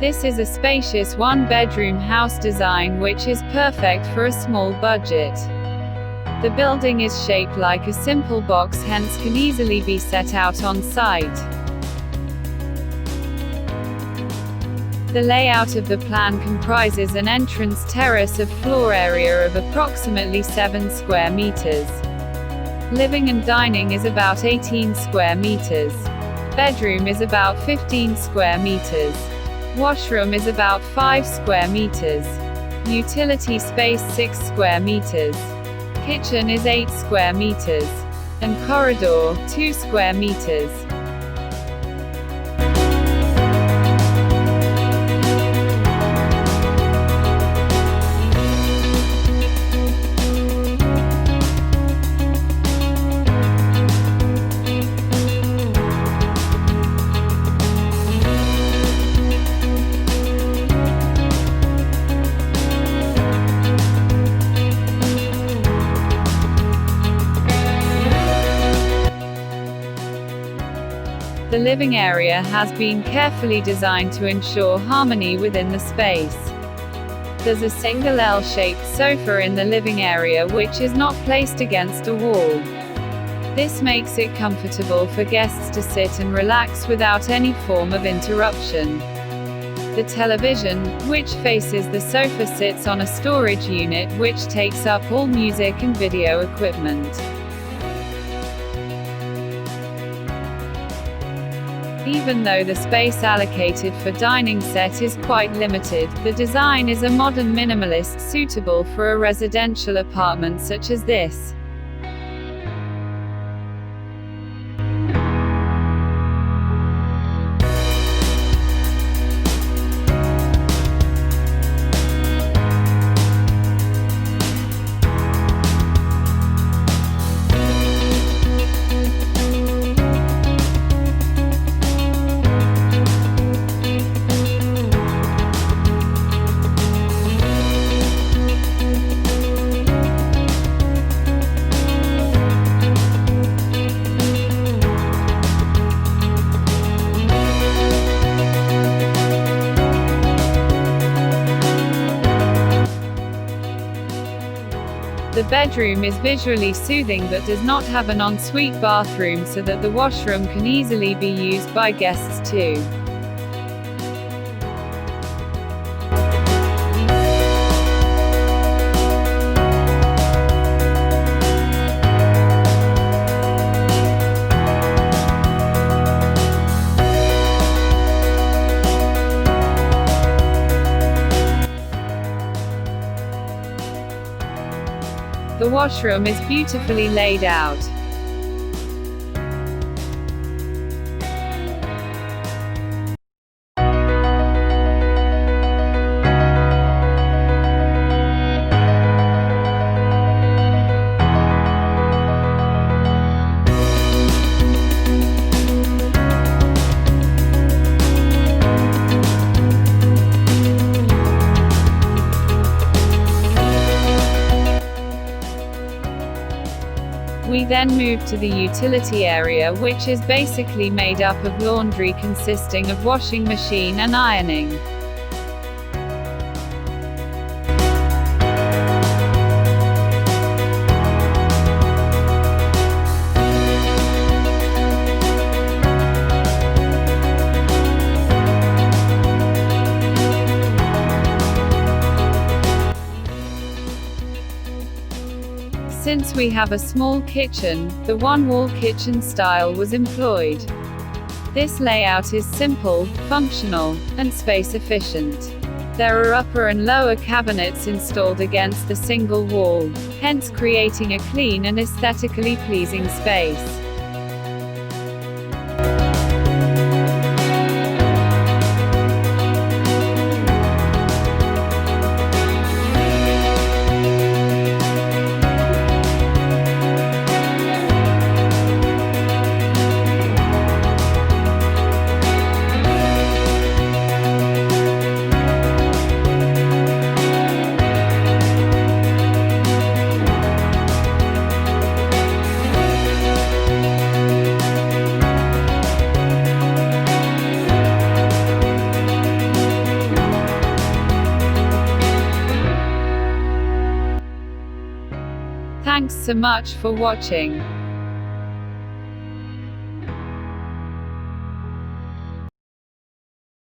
This is a spacious one-bedroom house design which is perfect for a small budget. The building is shaped like a simple box, hence can easily be set out on site. The layout of the plan comprises an entrance terrace of floor area of approximately 7 square meters. Living and dining is about 18 square meters. Bedroom is about 15 square meters. Washroom is about 5 square meters. Utility space 6 square meters. Kitchen is 8 square meters. And corridor, 2 square meters. The living area has been carefully designed to ensure harmony within the space. There's a single L-shaped sofa in the living area which is not placed against a wall. This makes it comfortable for guests to sit and relax without any form of interruption. The television, which faces the sofa, sits on a storage unit which takes up all music and video equipment. Even though the space allocated for dining set is quite limited, the design is a modern minimalist suitable for a residential apartment such as this. The bedroom is visually soothing but does not have an ensuite bathroom, so that the washroom can easily be used by guests too. The washroom is beautifully laid out. We then move to the utility area, which is basically made up of laundry consisting of washing machine and ironing. Since we have a small kitchen, the one-wall kitchen style was employed. This layout is simple, functional, and space-efficient. There are upper and lower cabinets installed against the single wall, hence creating a clean and aesthetically pleasing space. Thanks so much for watching.